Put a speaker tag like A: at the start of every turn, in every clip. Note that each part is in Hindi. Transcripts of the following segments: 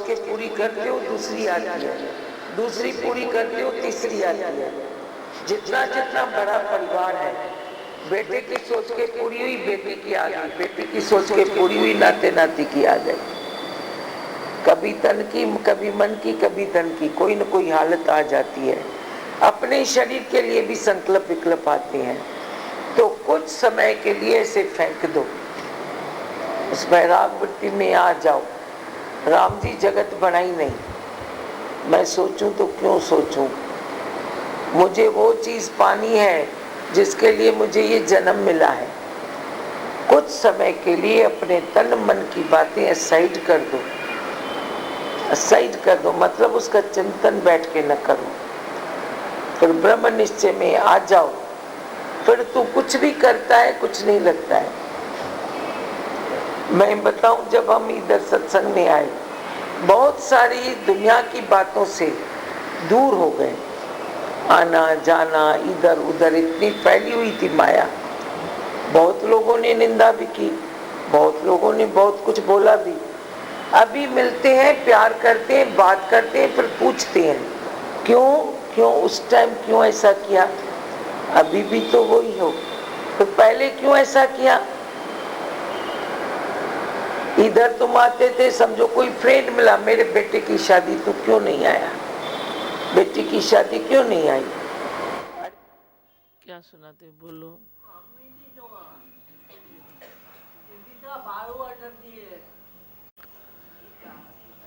A: के पूरी करते हो दूसरी आती है, दूसरी पूरी करते हो तीसरी आती है। जितना जितना बड़ा परिवार है, बेटे की सोच के पूरी हुई बेटी की आ गई, बेटी की सोच के पूरी हुई नाते नाती की आ गई। कभी तन की, कभी मन की, कभी धन की, कोई न कोई हालत आ जाती है। अपने शरीर के लिए भी संकल्प विकल्प आते हैं, तो कुछ समय के लिए इसे फेंक दो, उस वैराग वृत्ति में आ जाओ। राम जी जगत बनाई नहीं, मैं सोचूं तो क्यों सोचूं, मुझे वो चीज पानी है जिसके लिए मुझे ये जन्म मिला है। कुछ समय के लिए अपने तन मन की बातें असाइड कर दो, असाइड कर दो, मतलब उसका चिंतन बैठ के न करो, फिर ब्रह्म निश्चय में आ जाओ। फिर तू कुछ भी करता है कुछ नहीं लगता है। मैं बताऊं, जब हम इधर सत्संग में आए, बहुत सारी दुनिया की बातों से दूर हो गए। आना जाना इधर उधर इतनी फैली हुई थी माया। बहुत लोगों ने निंदा भी की, बहुत लोगों ने बहुत कुछ बोला भी। अभी मिलते हैं, प्यार करते हैं, बात करते हैं, फिर पूछते हैं क्यों क्यों उस टाइम क्यों ऐसा किया। अभी भी तो वही हो, तो पहले क्यों ऐसा किया। इधर तुम आते थे, समझो कोई फ्रेंड मिला, मेरे बेटे की शादी तो क्यों नहीं आया, बेटी की शादी क्यों नहीं आई।
B: क्या सुनाते बोलो।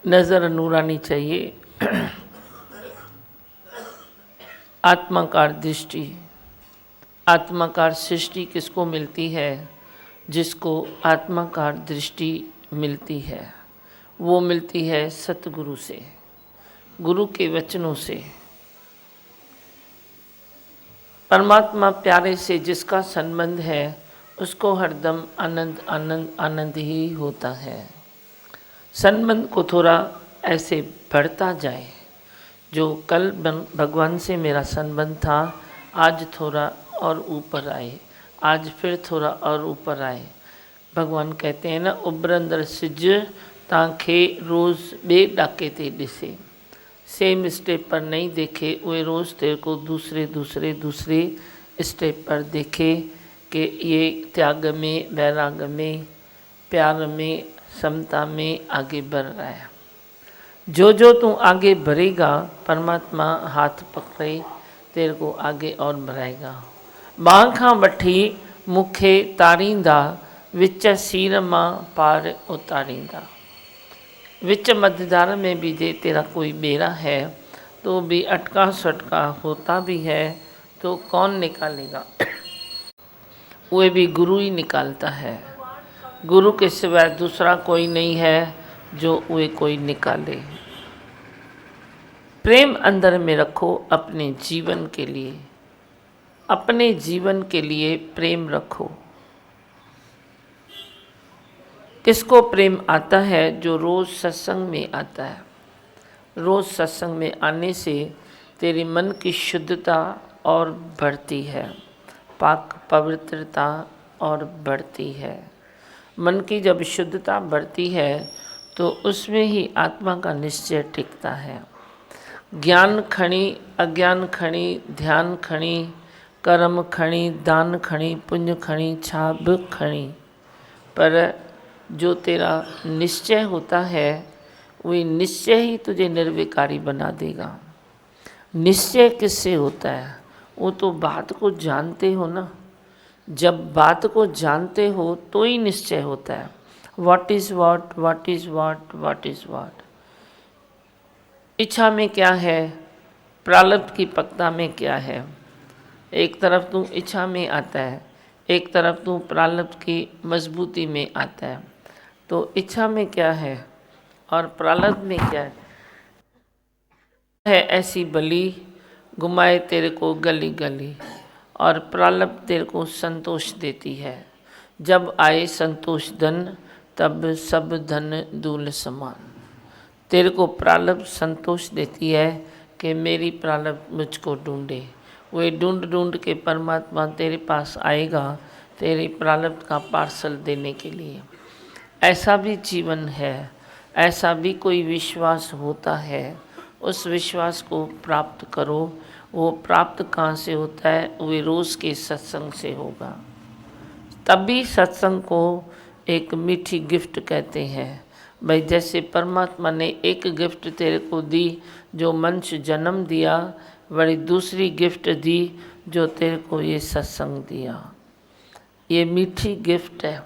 B: नजर नूरानी चाहिए। आत्माकार दृष्टि। आत्माकार सृष्टि किसको मिलती है? जिसको आत्माकार दृष्टि मिलती है, वो मिलती है सतगुरु से, गुरु के वचनों से। परमात्मा प्यारे से जिसका संबंध है, उसको हरदम आनंद आनंद आनंद ही होता है। संबंध को थोड़ा ऐसे बढ़ता जाए, जो कल भगवान से मेरा संबंध था, आज थोड़ा और ऊपर आए, आज फिर थोड़ा और ऊपर आए। भगवान कहते हैं ना, उबरंदर सिज तांखे रोज़ बे डाके ते दिसे। सेम स्टेप पर नहीं देखे, वे रोज़ तेरे को दूसरे दूसरे दूसरे स्टेप पर देखे कि ये त्याग में, वैराग में, प्यार में, समता में आगे बढ़ रहा है। जो जो तू आगे बढ़ेगा, परमात्मा हाथ पकड़े तेरे को आगे और बढ़ाएगा। बांह खां वठी मुखे तारींदा, विच सीर मां पार उतारींदा। विच मध्यधार में भी जे तेरा कोई बेड़ा है, तो भी अटका सटका होता भी है तो कौन निकालेगा? वह भी गुरु ही निकालता है। गुरु के सिवाय दूसरा कोई नहीं है जो वे कोई निकाले। प्रेम अंदर में रखो अपने जीवन के लिए, अपने जीवन के लिए प्रेम रखो। किसको प्रेम आता है? जो रोज़ सत्संग में आता है। रोज़ सत्संग में आने से तेरे मन की शुद्धता और बढ़ती है, पाक पवित्रता और बढ़ती है। मन की जब शुद्धता बढ़ती है तो उसमें ही आत्मा का निश्चय टिकता है। ज्ञान खणी, अज्ञान खणी, ध्यान खणी, कर्म खणी, दान खणी, पुण्य खणी, छाब खणी, पर जो तेरा निश्चय होता है, वही निश्चय ही तुझे निर्विकारी बना देगा। निश्चय किससे होता है? वो तो बात को जानते हो ना। जब बात को जानते हो तो ही निश्चय होता है। What is what, what is what, what is what. इच्छा में क्या है, प्रारब्ध की पक्ता में क्या है। एक तरफ तू इच्छा में आता है, एक तरफ तू प्रारब्ध की मजबूती में आता है। तो इच्छा में क्या है और प्रारब्ध में क्या है? ऐसी बलि घुमाए तेरे को गली गली, और प्रारब्ध तेरे को संतोष देती है। जब आए संतोष धन, तब सब धन धूल समान। तेरे को प्रारब्ध संतोष देती है कि मेरी प्रारब्ध मुझको ढूंढे। वे ढूंढ ढूंढ के परमात्मा तेरे पास आएगा तेरे प्रारब्ध का पार्सल देने के लिए। ऐसा भी जीवन है ऐसा भी कोई विश्वास होता है, उस विश्वास को प्राप्त करो। वो प्राप्त कहाँ से होता है? वो रोज़ के सत्संग से होगा। तभी सत्संग को एक मीठी गिफ्ट कहते हैं। भाई जैसे परमात्मा ने एक गिफ्ट तेरे को दी जो मनुष्य जन्म दिया, बड़ी दूसरी गिफ्ट दी जो तेरे को ये सत्संग दिया। ये मीठी गिफ्ट है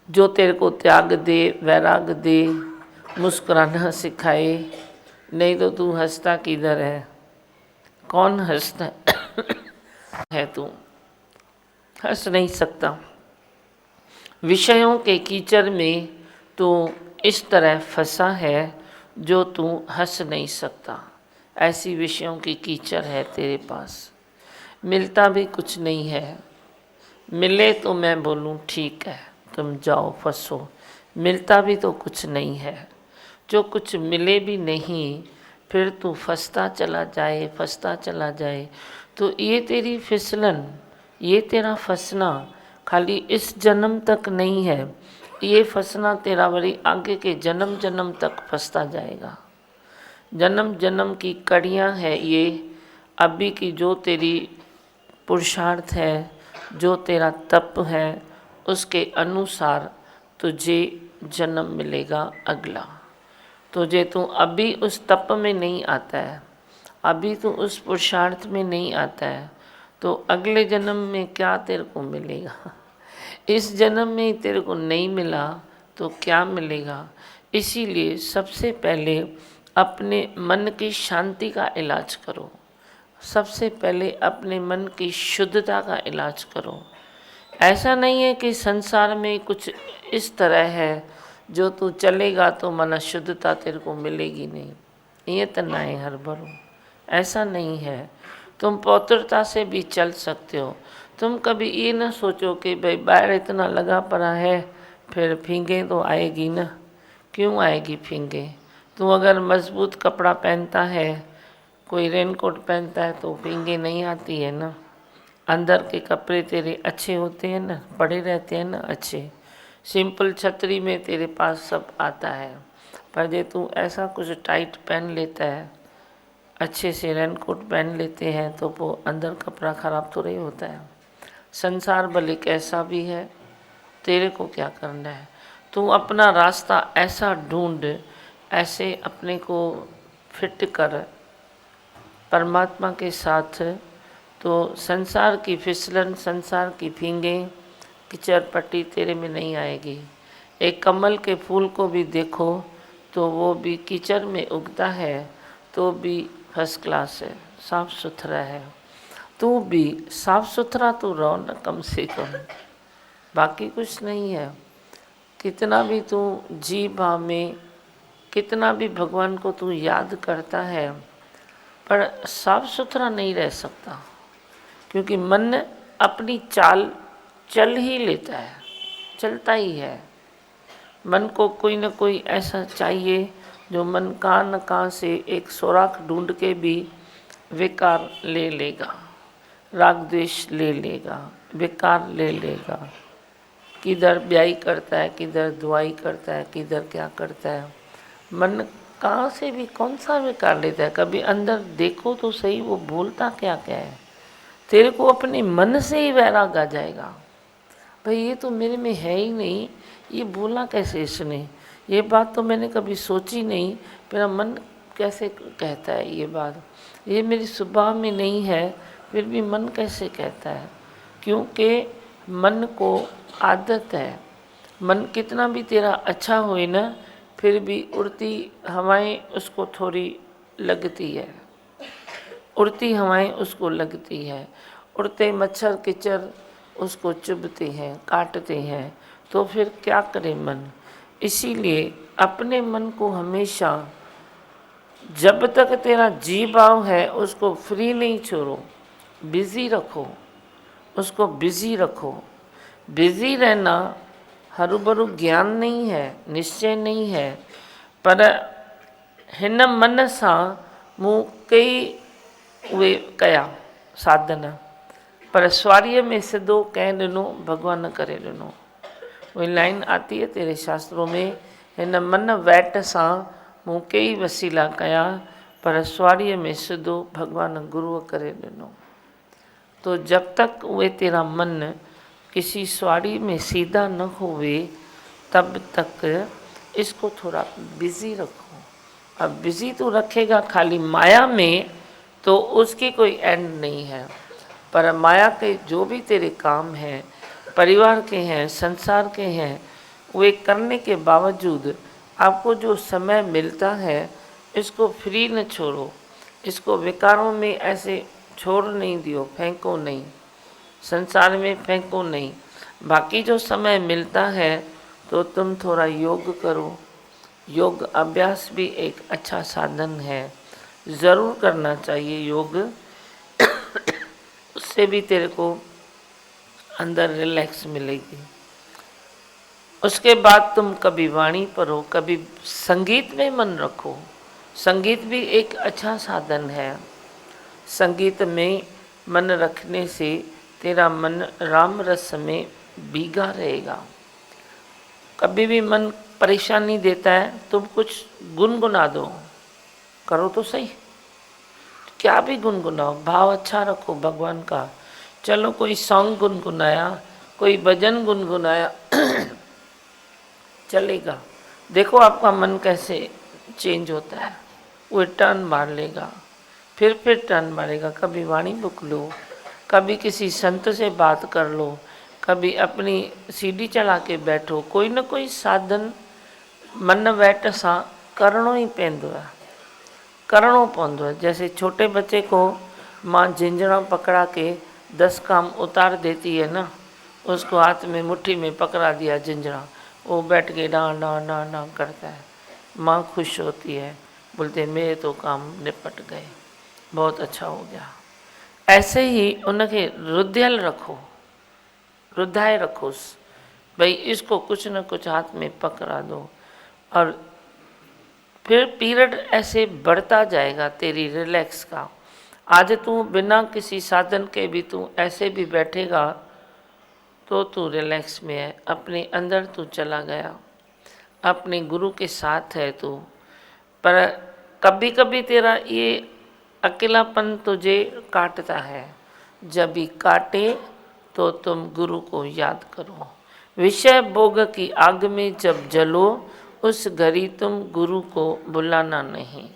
B: जो तेरे को त्याग दे, वैराग दे, मुस्कुराना सिखाए। नहीं तो तू हंसता किधर है? कौन हंसता है? तू हंस नहीं सकता। विषयों के कीचड़ में तू इस तरह फंसा है जो तू हंस नहीं सकता। ऐसी विषयों की कीचड़ है तेरे पास, मिलता भी कुछ नहीं है। मिले तो मैं बोलूँ ठीक है, तुम जाओ फंसो, मिलता भी तो कुछ नहीं है। जो कुछ मिले भी नहीं, फिर तू फंसता चला जाए, फंसता चला जाए। तो ये तेरी फिसलन, ये तेरा फंसना खाली इस जन्म तक नहीं है, ये फंसना तेरा बड़ी आगे के जन्म जन्म तक फंसता जाएगा। जन्म जन्म की कड़ियाँ है ये। अभी की जो तेरी पुरुषार्थ है, जो तेरा तप है, उसके अनुसार तुझे जन्म मिलेगा अगला। तुझे तू अभी उस तप में नहीं आता है, अभी तो उस पुरुषार्थ में नहीं आता है, तो अगले जन्म में क्या तेरे को मिलेगा? इस जन्म में तेरे को नहीं मिला तो क्या मिलेगा? इसीलिए सबसे पहले अपने मन की शांति का इलाज करो। सबसे पहले अपने मन की शुद्धता का इलाज करो। ऐसा नहीं है कि संसार में कुछ इस तरह है जो तू चलेगा तो मन शुद्धता तेरे को मिलेगी नहीं, ये तो नहीं हर भरो। ऐसा नहीं है। तुम पवित्रता से भी चल सकते हो। तुम कभी ये ना सोचो कि भाई बाहर इतना लगा पड़ा है, फिर फींगे तो आएगी ना। क्यों आएगी फींगे? तू अगर मजबूत कपड़ा पहनता है, कोई रेनकोट पहनता है तो फींगे नहीं आती है ना। अंदर के कपड़े तेरे अच्छे होते हैं ना, पड़े रहते हैं ना अच्छे। सिंपल छतरी में तेरे पास सब आता है, पर जे तू ऐसा कुछ टाइट पहन लेता है, अच्छे से रेनकोट पहन लेते हैं, तो वो अंदर कपड़ा ख़राब तो नहीं होता है। संसार भले कैसा भी है, तेरे को क्या करना है? तू अपना रास्ता ऐसा ढूंढ, ऐसे अपने को फिट कर परमात्मा के साथ, तो संसार की फिसलन, संसार की फींगे, कीचड़ पट्टी तेरे में नहीं आएगी। एक कमल के फूल को भी देखो तो वो भी कीचड़ में उगता है तो भी फर्स्ट क्लास है, साफ सुथरा है। तू भी साफ सुथरा तो रहो ना कम से कम, बाकी कुछ नहीं है। कितना भी तू जी भाव में, कितना भी भगवान को तू याद करता है, पर साफ सुथरा नहीं रह सकता, क्योंकि मन अपनी चाल चल ही लेता है, चलता ही है। मन को कोई न कोई ऐसा चाहिए जो मन कहाँ न कहाँ से एक सुराख ढूंढ के भी विकार ले लेगा, राग द्वेष ले लेगा, विकार ले लेगा। किधर ब्याई करता है, किधर दुआई करता है, किधर क्या करता है। मन कहाँ से भी कौन सा विकार लेता है? कभी अंदर देखो तो सही, वो बोलता क्या क्या है। तेरे को अपने मन से ही वैराग आ जाएगा, भाई ये तो मेरे में है ही नहीं, ये बोला कैसे इसने, ये बात तो मैंने कभी सोची नहीं, मेरा मन कैसे कहता है ये बात, ये मेरी स्वभाव में नहीं है, फिर भी मन कैसे कहता है? क्योंकि मन को आदत है। मन कितना भी तेरा अच्छा होए ना, फिर भी उड़ती हवाएं उसको थोड़ी लगती है, उड़ती हवाएं उसको लगती है। उड़ते मच्छर कीचड़ उसको चुभते हैं, काटते हैं, तो फिर क्या करे मन? इसीलिए अपने मन को हमेशा, जब तक तेरा जी भाव है, उसको फ्री नहीं छोड़ो, बिजी रखो, उसको बिजी रखो। बिजी रहना हरू-भरू ज्ञान नहीं है, निश्चय नहीं है, पर हिन मन सां मूं कई उहे कया साधन, पर स्वारीअ में सिधो कंहिं ॾिनो, भगवान करे ॾिनो। वही लाइन आती है तेरे शास्त्रों में हिन मन वैट सां मूं कई वसीला कया, पर सुवारीअ में सिधो भगवान गुरुअ करे ॾिनो। तो जब तक वे तेरा मन किसी सवारी में सीधा न होवे, तब तक इसको थोड़ा बिजी रखो। अब बिजी तो रखेगा खाली माया में, तो उसकी कोई एंड नहीं है। पर माया के जो भी तेरे काम हैं, परिवार के हैं, संसार के हैं, वे करने के बावजूद आपको जो समय मिलता है, इसको फ्री न छोड़ो, इसको विकारों में ऐसे छोड़ नहीं दियो, फेंको नहीं, संसार में फेंको नहीं। बाकी जो समय मिलता है तो तुम थोड़ा योग करो। योग अभ्यास भी एक अच्छा साधन है, ज़रूर करना चाहिए योग। उससे भी तेरे को अंदर रिलैक्स मिलेगी। उसके बाद तुम कभी वाणी पढ़ो, कभी संगीत में मन रखो। संगीत भी एक अच्छा साधन है। संगीत में मन रखने से तेरा मन राम रस में भीगा रहेगा। कभी भी मन परेशानी देता है, तुम कुछ गुनगुना दो, करो तो सही, क्या भी गुनगुनाओ, भाव अच्छा रखो भगवान का। चलो कोई सॉन्ग गुनगुनाया, कोई भजन गुनगुनाया, चलेगा। देखो आपका मन कैसे चेंज होता है, वो टर्न मार लेगा, फिर टर्न मारेगा। कभी वाणी बुक लो, कभी किसी संत से बात कर लो, कभी अपनी सीडी चला के बैठो। कोई न कोई साधन मन वैट सां करणो ही पवंदो आहे, करणो पवंदो है। जैसे छोटे बच्चे को माँ झिंझणा पकड़ा के 10 काम उतार देती है ना, उसको हाथ में मुट्ठी में पकड़ा दिया झिंझणा, वो बैठ के डां डां डां डां करता है। माँ खुश होती है, बोलते मेरे तो काम निपट गए, बहुत अच्छा हो गया। ऐसे ही उनके रुधियल रखो, रुधाए रखो, भाई इसको कुछ न कुछ हाथ में पकड़ा दो, और फिर पीरियड ऐसे बढ़ता जाएगा तेरी रिलैक्स का। आज तू बिना किसी साधन के भी तू ऐसे भी बैठेगा तो तू रिलैक्स में है, अपने अंदर तू चला गया, अपने गुरु के साथ है तू। पर कभी कभी तेरा ये अकेलापन तुझे काटता है, जब भी काटे तो तुम गुरु को याद करो। विषय भोग की आग में जब जलो, उस घड़ी तुम गुरु को बुलाना नहीं।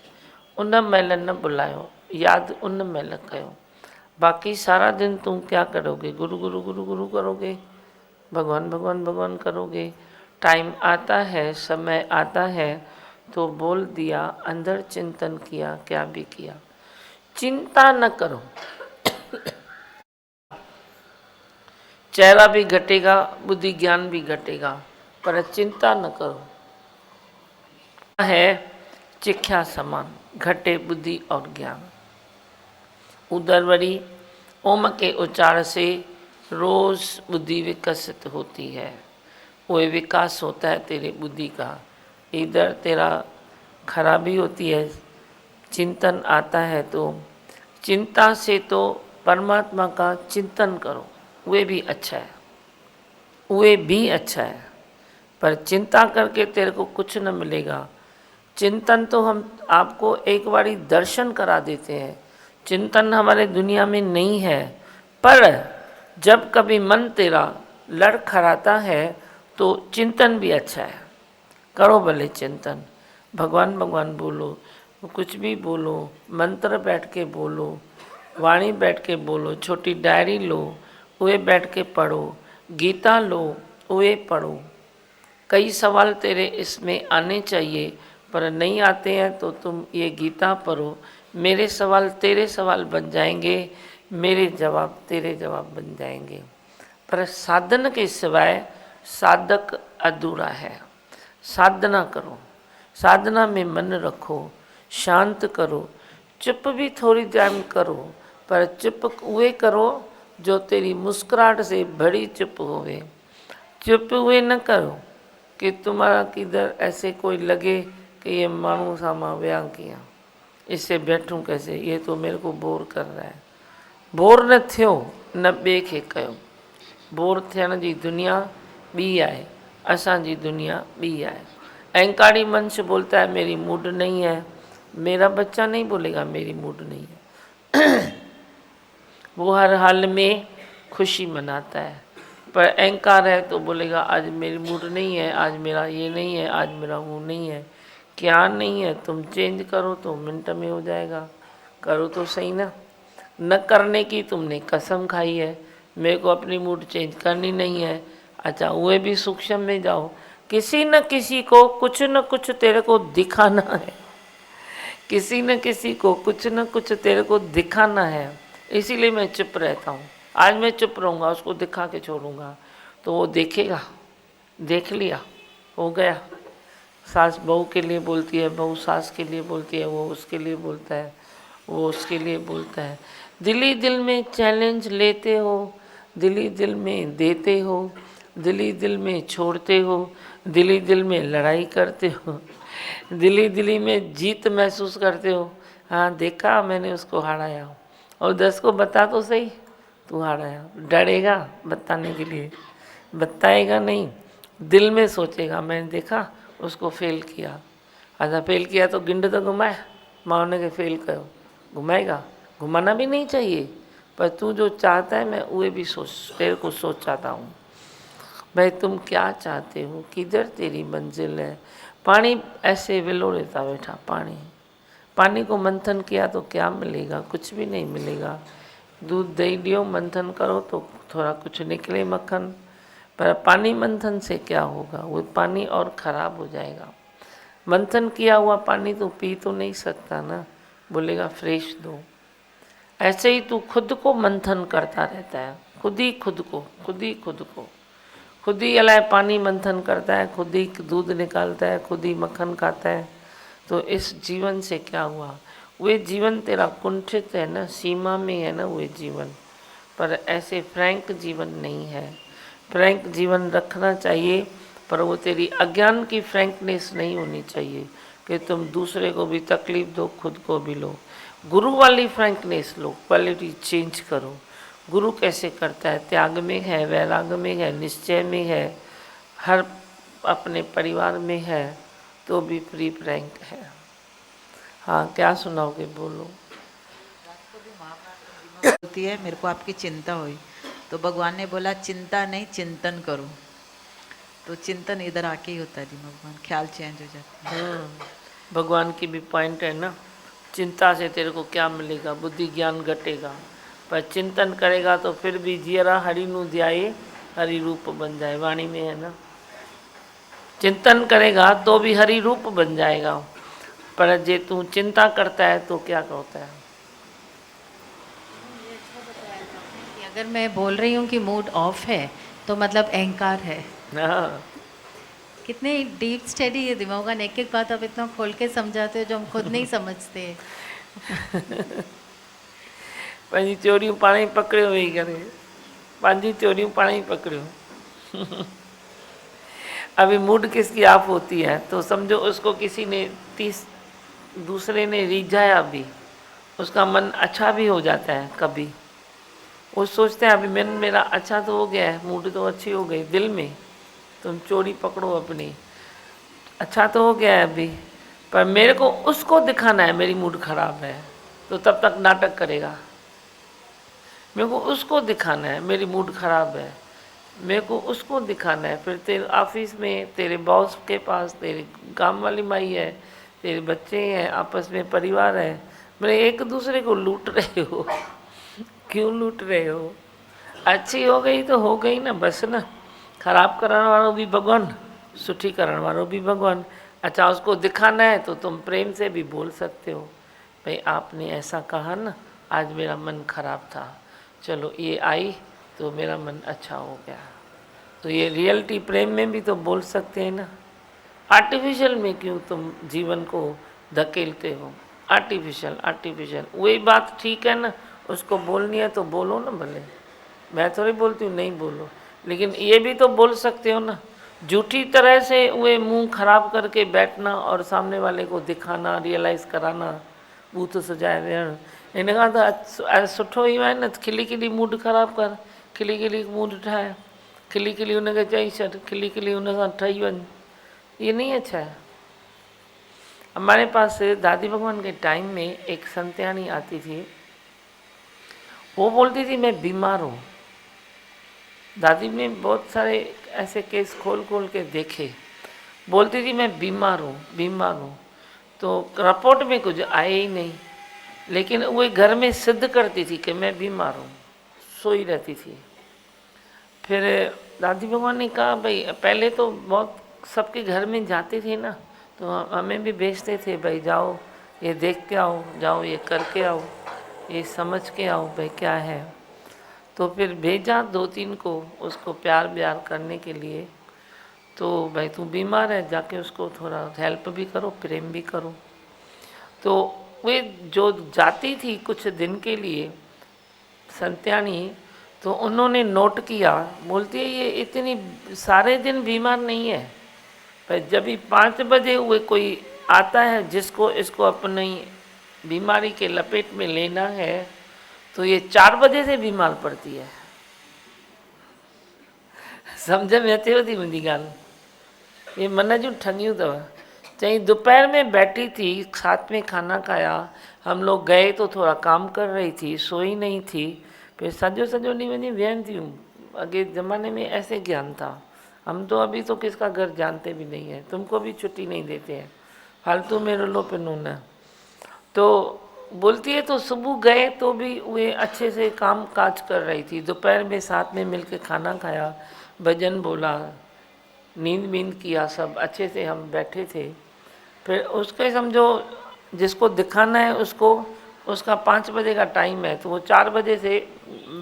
B: उन महिल न बुलायो, याद उन महिल कयो। बाकी सारा दिन तुम क्या करोगे, गुरु गुरु गुरु गुरु करोगे, भगवान भगवान भगवान करोगे। टाइम आता है, समय आता है तो बोल दिया, अंदर चिंतन किया, क्या भी किया। चिंता न करो, चेहरा भी घटेगा, बुद्धि ज्ञान भी घटेगा, पर चिंता न करो। है चिख्या समान, घटे बुद्धि और ज्ञान। उधर वरी ओम के उच्चारण से रोज बुद्धि विकसित होती है, वो विकास होता है तेरे बुद्धि का। इधर तेरा खराबी होती है, चिंतन आता है तो चिंता से तो परमात्मा का चिंतन करो, वे भी अच्छा है, वे भी अच्छा है। पर चिंता करके तेरे को कुछ न मिलेगा। चिंतन तो हम आपको एक बारी दर्शन करा देते हैं, चिंतन हमारे दुनिया में नहीं है। पर जब कभी मन तेरा लड़खड़ाता है तो चिंतन भी अच्छा है, करो भले चिंतन। भगवान भगवान बोलो, कुछ भी बोलो, मंत्र बैठ के बोलो, वाणी बैठ के बोलो, छोटी डायरी लो, वे बैठ के पढ़ो, गीता लो, वे पढ़ो। कई सवाल तेरे इसमें आने चाहिए, पर नहीं आते हैं तो तुम ये गीता पढ़ो, मेरे सवाल तेरे सवाल बन जाएंगे, मेरे जवाब तेरे जवाब बन जाएंगे। पर साधन के सिवाय साधक अधूरा है। साधना करो, साधना में मन रखो, शांत करो, चुप भी थोड़ी टाइम करो, पर चुप वे करो जो तेरी मुस्कुराहट से बड़ी चुप होवे। चुप वे न करो कि तुम्हारा किधर ऐसे कोई लगे कि ये माण्हू सामा विया किया, इससे बैठूं कैसे, ये तो मेरे को बोर कर रहा है। बोर न थियो, न ॿिए खे कयो। बोर थियण जी दुनिया ॿी आहे, असांजी दुनिया ॿी आहे। अहंकारी मन से बोलता है मेरी मूड नहीं है, मेरा बच्चा नहीं बोलेगा मेरी मूड नहीं है। वो हर हाल में खुशी मनाता है, पर अहंकार है तो बोलेगा आज मेरी मूड नहीं है, आज मेरा ये नहीं है, आज मेरा वो नहीं है। क्या नहीं है, तुम चेंज करो तो मिनट में हो जाएगा, करो तो सही ना। न करने की तुमने कसम खाई है, मेरे को अपनी मूड चेंज करनी नहीं है। अच्छा, वो भी सूक्ष्म में जाओ, किसी न किसी को कुछ न कुछ तेरे को दिखाना है, किसी न किसी को कुछ न कुछ तेरे को दिखाना है, इसीलिए मैं चुप रहता हूँ। आज मैं चुप रहूँगा, उसको दिखा के छोड़ूंगा तो वो देखेगा, देख लिया, हो गया। सास बहू के लिए बोलती है, बहू सास के लिए बोलती है, वो उसके लिए बोलता है, वो उसके लिए बोलता है। दिल ही दिल में चैलेंज लेते हो, दिल ही दिल में देते हो, दिल ही दिल में छोड़ते हो, दिल ही दिल में लड़ाई करते हो, दिल ही में जीत महसूस करते हो। हाँ देखा मैंने उसको हाराया, और 10 को बता तो सही, तू हाराया। डरेगा बताने के लिए, बताएगा नहीं, दिल में सोचेगा मैंने देखा उसको फेल किया। अच्छा फेल किया तो गिंड तो घुमाए, माँ ने के फेल करो, घुमाएगा, घुमाना भी नहीं चाहिए, पर तू जो चाहता है मैं वो भी सोच, तेरे को सोच चाहता हूँ भाई तुम क्या चाहते हो, किधर तेरी मंजिल है। पानी ऐसे विलो लेता बैठा, पानी को मंथन किया तो क्या मिलेगा, कुछ भी नहीं मिलेगा। दूध दही दियो मंथन करो तो थोड़ा कुछ निकले मक्खन, पर पानी मंथन से क्या होगा, वो पानी और ख़राब हो जाएगा। मंथन किया हुआ पानी तो पी तो नहीं सकता ना, बोलेगा फ्रेश दो। ऐसे ही तू खुद को मंथन करता रहता है, खुद ही खुद को, खुद ही अलाए पानी मंथन करता है, खुद ही दूध निकालता है, खुद ही मक्खन खाता है। तो इस जीवन से क्या हुआ, वे जीवन तेरा कुंठित है ना, सीमा में है ना वे जीवन, पर ऐसे फ्रैंक जीवन नहीं है। फ्रैंक जीवन रखना चाहिए, पर वो तेरी अज्ञान की फ्रैंकनेस नहीं होनी चाहिए कि तुम दूसरे को भी तकलीफ दो, खुद को भी लो। गुरु वाली फ्रैंकनेस लो, क्वालिटी चेंज करो। गुरु कैसे करता है, त्याग में है, वैराग में है, निश्चय में है, हर अपने परिवार में है, तो भी फ्री फ्रैंक है। हाँ क्या सुनाओगे, बोलो।
C: होती है, मेरे को आपकी चिंता हुई तो भगवान ने बोला चिंता नहीं चिंतन करो, तो चिंतन इधर आके ही होता है जी, भगवान ख्याल चेंज हो जाता है।
B: भगवान की भी पॉइंट है ना, चिंता से तेरे को क्या मिलेगा, बुद्धि ज्ञान घटेगा, पर चिंतन करेगा तो फिर भी जियरा हरि नु ध्याये हरि रूप बन जाए, वाणी में है ना। चिंतन करेगा तो भी हरि रूप बन जाएगा, पर जे तू चिंता करता है तो क्या होता है।
D: कि अगर मैं बोल रही हूँ कि मूड ऑफ है तो मतलब अहंकार है।
B: हाँ
D: कितने डीप स्टडी है दिमाग का, एक एक बात आप इतना खोल के समझाते हो जो हम खुद नहीं समझते।
B: पंहिंजी चोरियूं पाण ई पकड़ियो वेही करे, पंहिंजी चोरियूं पाण ही पकड़ियो। अभी मूड किसकी ऑफ होती है तो समझो उसको किसी ने दूसरे ने रिझाया भी, उसका मन अच्छा भी हो जाता है कभी। वो सोचते हैं अभी मेरा अच्छा तो हो गया है, मूड तो अच्छी हो गई, दिल में तुम चोरी पकड़ो अपनी, अच्छा तो हो गया है अभी, पर मेरे को उसको दिखाना है मेरी मूड खराब है, तो तब तक नाटक करेगा। मेरे को उसको दिखाना है मेरी मूड खराब है, मेरे को उसको दिखाना है। फिर तेरे ऑफिस में तेरे बॉस के पास तेरे काम वाली माई है, तेरे बच्चे हैं, आपस में परिवार है, मेरे एक दूसरे को लूट रहे हो। क्यों लूट रहे हो, अच्छी हो गई तो हो गई ना, बस ना। खराब करण वालों भी भगवान, सुठी करण वालों भी भगवान। अच्छा उसको दिखाना है तो तुम प्रेम से भी बोल सकते हो, भाई आपने ऐसा कहा ना, आज मेरा मन खराब था, चलो ये आई तो मेरा मन अच्छा हो गया। तो ये रियलिटी प्रेम में भी तो बोल सकते हैं ना। आर्टिफिशियल में क्यों तुम जीवन को धकेलते हो, आर्टिफिशियल वही बात ठीक है ना, उसको बोलनी है तो बोलो ना, भले मैं थोड़ी बोलती हूँ नहीं बोलो, लेकिन ये भी तो बोल सकते हो ना। झूठी तरह से वे मुंह खराब करके बैठना और सामने वाले को दिखाना, रियलाइज़ कराना, बूथ सजाए वेहण, इन खां त सुठो ई आहे न, खिली खिली मूड ख़राब कर, खिली खिली मूड ठाहे, खिली खिली हुनखे चई छॾ, खिली खिली हुन सां ठही वञ, ये नहीं अच्छा है। हमारे पास दादी भगवान के टाइम में एक संत्यानी आती थी, वो बोलती थी मैं बीमार हूँ। दादी ने बहुत सारे ऐसे केस खोल खोल के देखे, बोलती थी मैं बीमार हूँ बीमार हूँ। तो रिपोर्ट में कुछ आए ही नहीं, लेकिन वो घर में सिद्ध करती थी कि मैं बीमार हूँ, सोई रहती थी। फिर दादी भगवान ने कहा भाई पहले तो बहुत सबके घर में जाते थे ना, तो हमें भी भेजते थे भाई जाओ ये देख के आओ, जाओ ये करके आओ, ये समझ के आओ भाई क्या है। तो फिर भेजा 2-3 को उसको प्यार व्यार करने के लिए। तो भाई तू बीमार है, जाके उसको थोड़ा हेल्प भी करो, प्रेम भी करो। तो वे जो जाती थी कुछ दिन के लिए संत्यानी, तो उन्होंने नोट किया, बोलती है ये इतनी सारे दिन बीमार नहीं है, पर जब भी 5 बजे हुए कोई आता है जिसको इसको अपनी बीमारी के लपेट में लेना है, तो ये 4 बजे से बीमार पड़ती है। समझ में अचेव थी मुंहिंजी ॻाल्हि? ये मन जूं ठगियूं अथव। चई दोपहर में बैठी थी, साथ में खाना खाया, हम लोग गए तो थोड़ा काम कर रही थी, सोई नहीं थी, फिर सजो सजो ॾींहुं वञी वेहन थियूं। अगे ज़माने में ऐसे ज्ञान था, हम तो अभी तो किसका घर जानते भी नहीं है, तुमको भी छुट्टी नहीं देते हैं, फालतू में रुलो पिनो न। तो बोलती है तो सुबह गए तो भी वे अच्छे से काम काज कर रही थी, दोपहर में साथ में मिलके खाना खाया, भजन बोला, नींद वींद किया, सब अच्छे से हम बैठे थे। फिर उसके समझो जिसको दिखाना है उसको, उसका 5 बजे का टाइम है, तो वो 4 बजे से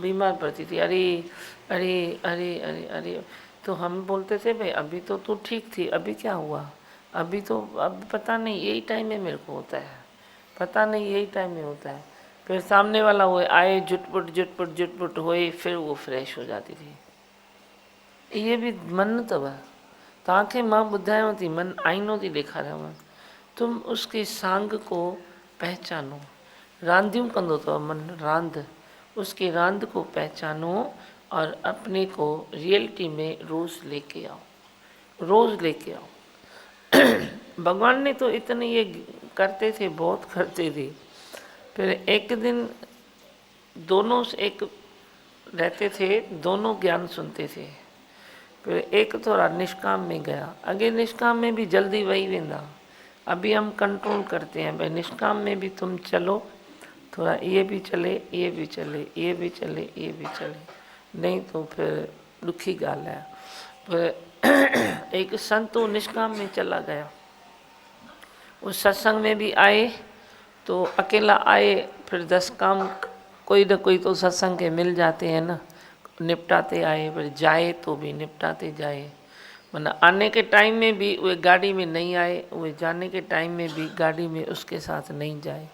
B: बीमार पड़ती थी। अरे अरे अरे अरे अरे, तो हम बोलते थे भाई अभी तो तू ठीक थी, अभी क्या हुआ? अभी तो अब पता नहीं यही टाइम में मेरे को होता है, पता नहीं यही टाइम में होता है। फिर सामने वाला हुए आए झुटपुट झुटपुट झुटपुट हुए, फिर वो फ्रेश हो जाती थी। ये भी मन अथव, तव्हांखे मां ॿुधायांव थी, मन आईनो थी ॾेखारियांव, तुम उसके सांग को पहचानो। रांदियूं कंदो अथव मन, रांद, उसके रांद को पहचानो और अपने को रियलिटी में रोज़ लेके आओ, रोज़ लेके आओ। भगवान ने तो इतने ये करते थे, बहुत करते थे। फिर एक दिन दोनों एक रहते थे, दोनों ज्ञान सुनते थे। फिर एक थोड़ा निष्काम में गया, अगे निष्काम में भी जल्दी वही वेंदा, अभी हम कंट्रोल करते हैं भाई निष्काम में भी तुम चलो, थोड़ा ये भी चले ये भी चले ये भी चले ये भी चले, नहीं तो फिर दुखी ॻाल्हि है। फिर एक संत वो निष्काम में चला गया, उस सत्संग में भी आए तो अकेला आए, फिर 10 काम कोई न कोई तो सत्संग के मिल जाते हैं ना, निपटाते आए, फिर जाए तो भी निपटाते जाए। मतलब आने के टाइम में भी वे गाड़ी में नहीं आए, वे जाने के टाइम में भी गाड़ी में उसके साथ नहीं जाए।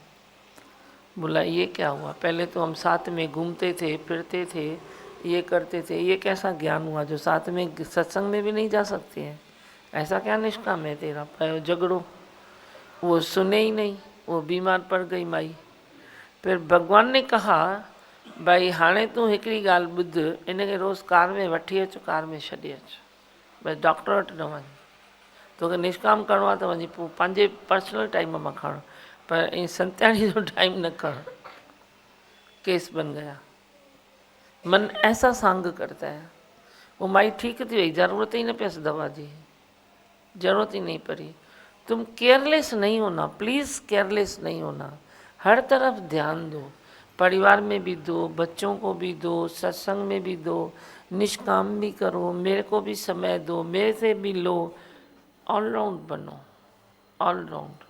B: बोला ये क्या हुआ, पहले तो हम साथ में घूमते थे फिरते थे ये करते थे, ये कैसा ज्ञान हुआ जो साथ में सत्संग में भी नहीं जा सकते हैं? ऐसा क्या निष्काम है तेरा? पायो झगड़ो, वो सुने ही नहीं, वो बीमार पड़ गई माई। फिर भगवान ने कहा भाई हाणे तूं हिकिड़ी ॻाल्हि ॿुध, इनखे रोज़ कार में वठी अच, कार में छॾे अच, बस डॉक्टर वटि न वञ, तोखे निष्काम करिणो आहे त वञी पोइ पंहिंजे पर्सनल टाइम मां खण, पर ईअं संत्यानी जो टाइम न कर। केस बन गया। मन ऐसा सांग करता है। वो माई ठीक थी वही, ज़रूरत ही न पियसि दवा जी, ज़रूरत ही नहीं पड़ी। तुम केयरलेस नहीं होना, प्लीज़ केयरलेस नहीं होना, हर तरफ ध्यान दो, परिवार में भी दो, बच्चों को भी दो, सत्संग में भी दो, निष्काम भी करो, मेरे को भी समय दो, मेरे से भी लो, ऑलराउंड बनो, ऑलराउंड।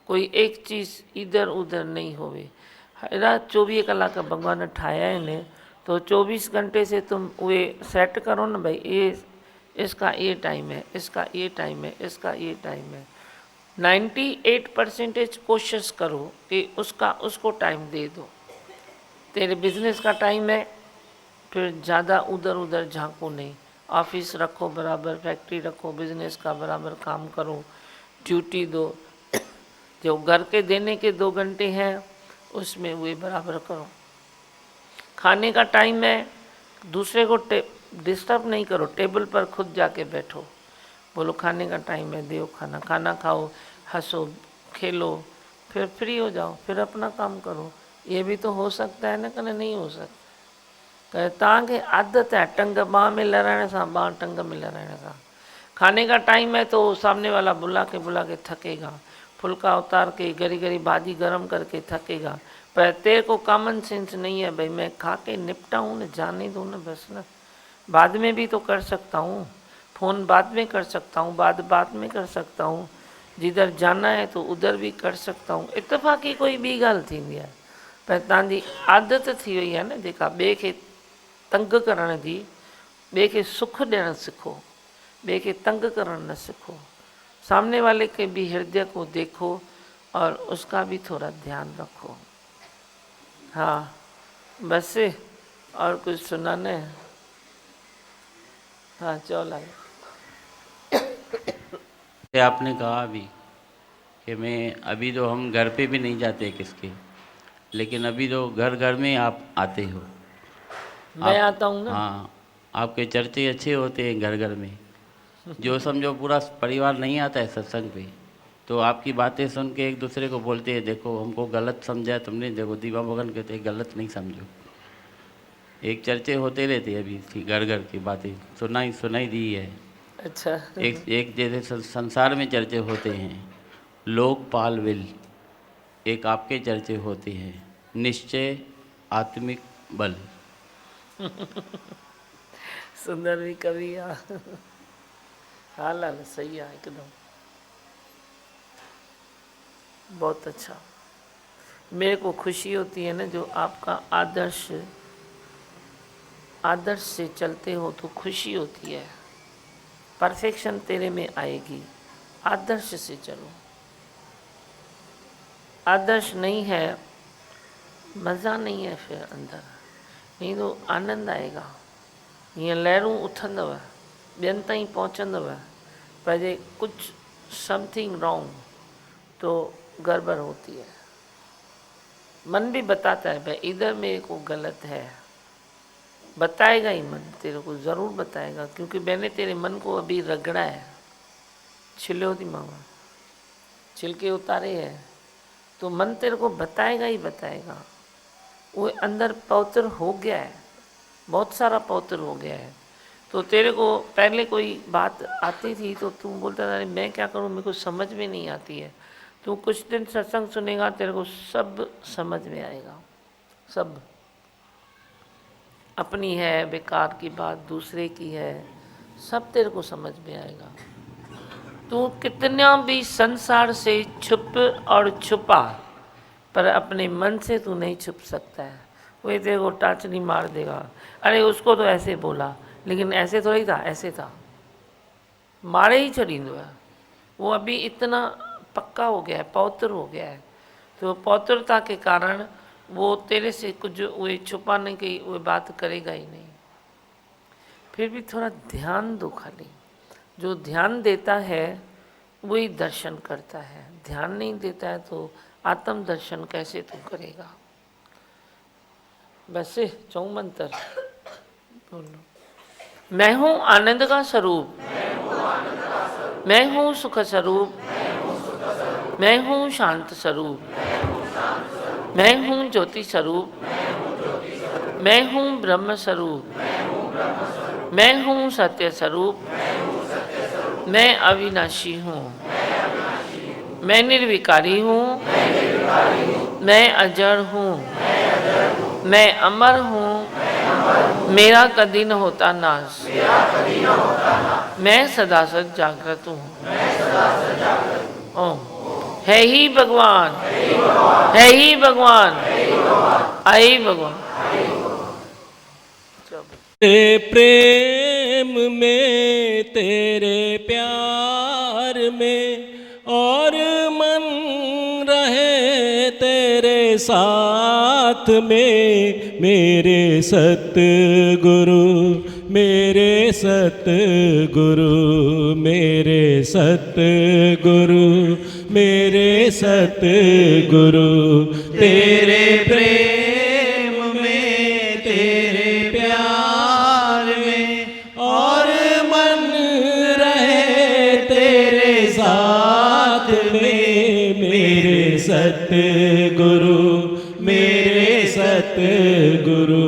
B: कोई एक चीज़ इधर उधर नहीं होवे। हेड़ा 24 कलाक भगवान ठाया है, तो 24 घंटे से तुम वे सेट करो न भाई, ये इसका ये टाइम है, इसका ये टाइम है, इसका ये टाइम है। 98% कोशिश करो कि उसको टाइम दे दो। तेरे बिजनेस का टाइम है, फिर ज़्यादा उधर उधर झांको नहीं, ऑफिस रखो बराबर, फैक्ट्री रखो, बिजनेस का बराबर काम करो, ड्यूटी दो। जो घर के देने के 2 घंटे हैं उसमें वे बराबर करो। खाने का टाइम है, दूसरे को डिस्टर्ब नहीं करो, टेबल पर खुद जाके बैठो, बोलो खाने का टाइम है, दो खाना, खाना खाओ, हंसो खेलो, फिर फ्री हो जाओ, फिर अपना काम करो। ये भी तो हो सकता है ना, कने नहीं हो सकता। कहे तव्हांखे आदत है टंग बांह में लड़ाने से, बांह टंग में लड़ाने से। खाने का टाइम है तो सामने वाला बुला के थकेगा, फुल्का उतार के गरी गरी भाजी गर्म करके थकेगा। पर तेरे को कॉमन सेंस नहीं है भाई, मैं खा के निपटाऊँ न, जाने दूँ न, बस न। बाद में भी तो कर सकता हूँ, फ़ोन बाद में कर सकता हूँ, बाद में कर सकता हूँ, जिधर जाना है तो उधर भी कर सकता हूँ। इतफ़ाक़ी कोई ॿी ॻाल्हि थींदी आहे, पर तव्हांजी आदत थी वई आहे न जेका ॿिए खे तंग करण जी, ॿिए खे सुख ॾियणु सिखो, ॿिए खे तंग करण न सिखो। सामने वाले के भी हृदय को देखो और उसका भी थोड़ा ध्यान रखो। हाँ बस, और कुछ सुनाना है? हाँ चौला।
E: आपने कहा अभी कि मैं अभी तो हम घर पे भी नहीं जाते किसके, लेकिन अभी तो घर घर में आप आते हो।
B: मैं आता हूँ ना।
E: हाँ, आपके चर्चे अच्छे होते हैं घर घर में। जो समझो पूरा परिवार नहीं आता है सत्संग पे, तो आपकी बातें सुन के एक दूसरे को बोलते हैं, देखो हमको गलत समझा तुमने, देखो दीवा भगवान कहते हैं गलत नहीं समझो। एक चर्चे होते रहते हैं अभी, घर घर की बातें सुनाई दी है।
B: अच्छा।
E: एक जैसे संसार में चर्चे होते हैं, लोकपाल विल, एक आपके चर्चे होते हैं, निश्चय आत्मिक बल।
B: सुंदर भी कवि। हाँ लाल सही है एकदम, बहुत अच्छा। मेरे को खुशी होती है ना जो आपका आदर्श से चलते हो तो खुशी होती है। परफेक्शन तेरे में आएगी, आदर्श से चलो। आदर्श नहीं है, मज़ा नहीं है फिर अंदर, नहीं तो आनंद आएगा। हीअं लहरूं उथंदव, ॿियनि ताईं पहुचंदव, पर जे कुछ समथिंग रॉन्ग तो गड़बड़ होती है। मन भी बताता है भाई इधर मेरे को गलत है, बताएगा ही मन, तेरे को ज़रूर बताएगा, क्योंकि मैंने तेरे मन को अभी रगड़ा है, छिलो थी मामा, छिलके उतारे हैं, तो मन तेरे को बताएगा ही बताएगा। वो अंदर पवित्र हो गया है, बहुत सारा पवित्र हो गया है। तो तेरे को पहले कोई बात आती थी तो तू बोलता था मैं क्या करूं, मेरे को समझ में नहीं आती है। तू कुछ दिन सत्संग सुनेगा, तेरे को सब समझ में आएगा। सब अपनी है, बेकार की बात दूसरे की है, सब तेरे को समझ में आएगा। तू कितना भी संसार से छुप और छुपा, पर अपने मन से तू नहीं छुप सकता है। वो तेरे को टाचनी मार देगा, अरे उसको तो ऐसे बोला, लेकिन ऐसे थोड़ी था, ऐसे था, मारे ही छड़ींदो है। वो अभी इतना पक्का हो गया है, पवित्र हो गया है, तो पवित्रता के कारण वो तेरे से कुछ वो छुपाने की वो बात करेगा ही नहीं। फिर भी थोड़ा ध्यान दो, खाली जो ध्यान देता है वही दर्शन करता है, ध्यान नहीं देता है तो आत्म दर्शन कैसे तू करेगा। बस चौं मंत्र बोलो। मैं हूँ आनंद का स्वरूप, मैं हूँ सुख स्वरूप, मैं हूँ शांत स्वरूप, मैं हूँ ज्योति स्वरूप, मैं हूँ ब्रह्म स्वरूप, मैं हूँ सत्य स्वरूप, मैं अविनाशी हूँ, मैं निर्विकारी हूँ, मैं अजर हूँ, मैं अमर हूँ, मेरा कभी न होता नाश, मैं सदा सद जागृत हूँ। ओम है ही भगवान, है ही भगवान, आई भगवान।
F: तेरे प्रेम में, तेरे प्यार में, और मन रहे तेरे साथ में। मेरे सतगुरु, मेरे सतगुरु, मेरे सतगुरु, मेरे सतगुरु। तेरे प्रेम में, तेरे प्यार में, और मन रहे तेरे साथ में। सतगुरु मेरे सतगुरु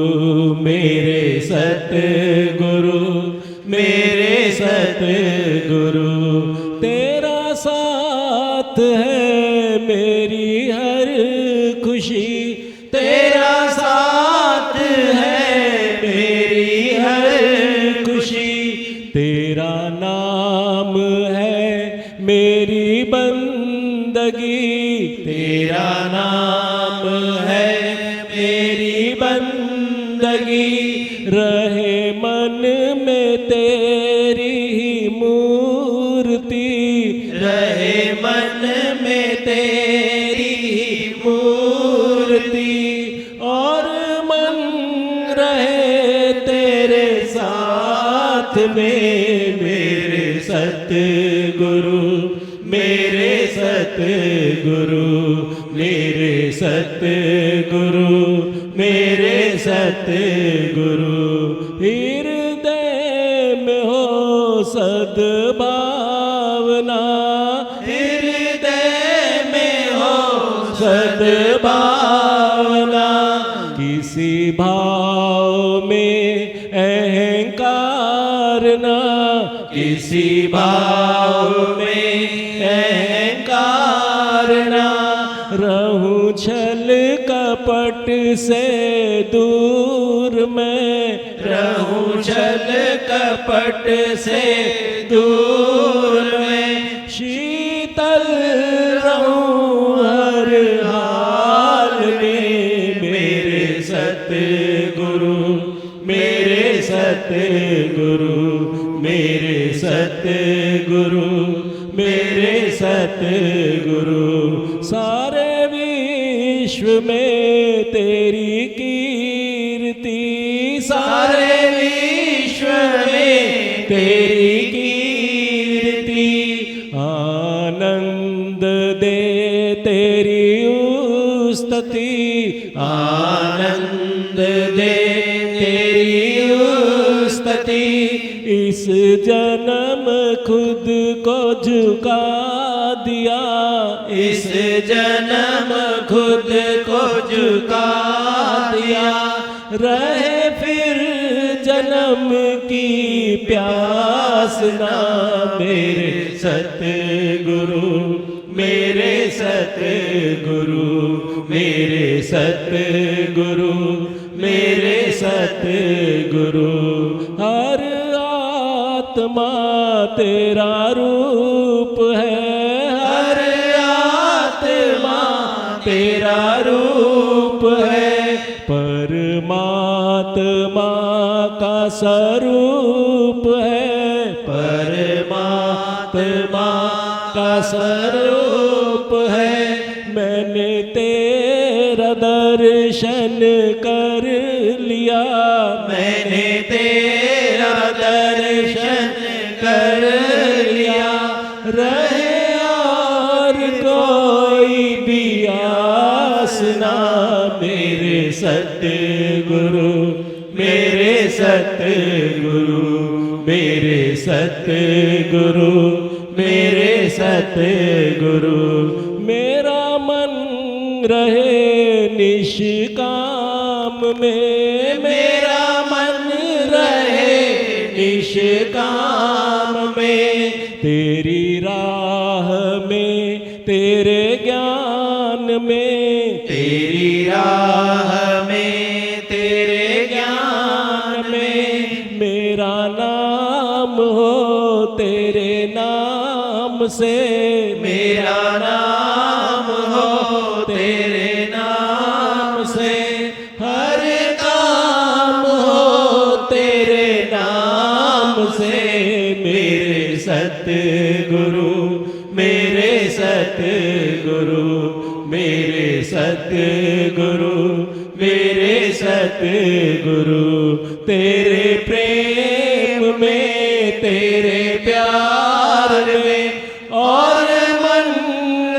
F: मेरे सतगुरु मेरे सतगुरु तेरा साथ है मेरी हर खुशी तेरा साथ है मेरी हर खुशी तेरा नाम है मेरी बंदगी तेरा नाम है मेरी बंदगी रहे मन में तेरी ही मूर्ति रहे मन में तेरी ही मूर्ति और मन रहे तेरे साथ में मेरे सतगुरु मेरे सतगुरु मेरे सतगुरु मेरे सतगुरु हृदय में हो सद्भावना हृदय में हो सद्भावना किसी भाव में अहंकार ना किसी भाव में अहंकार ना रहूं छल कपट से दूर मैं रहूं छल कपट से दूर मैं शीतल रहूं हर हाल में मेरे सतगुरु मेरे सतगुरु मेरे सतगुरु मेरे सतगुरु सारे विश्व में तेरी कीर्ति सारे विश्व में तेरी कीर्ति आनंद दे तेरी उस्तति आनंद दे तेरी उस्तति इस जन्म खुद को झुका दिया इस जन्म खुद को झुका दिया रहे फिर जन्म की प्यास ना मेरे सतगुरु मेरे सतगुरु मेरे सतगुरु मेरे सतगुरु हर आत्मा तेरा रूप है हर आत्मा तेरा रूप है परमात्मा का स्वरूप है परमात्मा का स्वरूप है मैंने तेरा दर्शन कर लिया मैंने तेरा दर्शन कर लिया रहे और कोई भी आस ना मेरे सतगुरु मेरे सतगुरु मेरे सतगुरु मेरे सतगुरु मेरा मन रहे निष्काम में मेरा मन रहे निष्काम में तेरी राह में तेरे ज्ञान में तेरी राह में तेरे ज्ञान में मेरा नाम हो तेरे नाम से मेरा नाम हो तेरे नाम से हर काम हो तेरे नाम से मेरे सतगुरु मेरे सतगुरु मेरे सतगुरु मेरे सतगुरु तेरे प्रेम में तेरे प्यार में और मन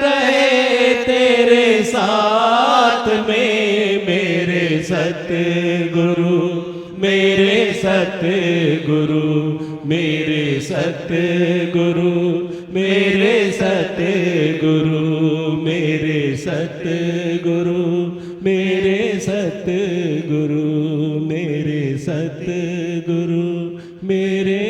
F: रहे तेरे साथ में मेरे सतगुरु मेरे सतगुरु मेरे सतगुरु मेरे सतगुरु मेरे सतगुरु, मेरे सतगुरु, मेरे सतगुरु, मेरे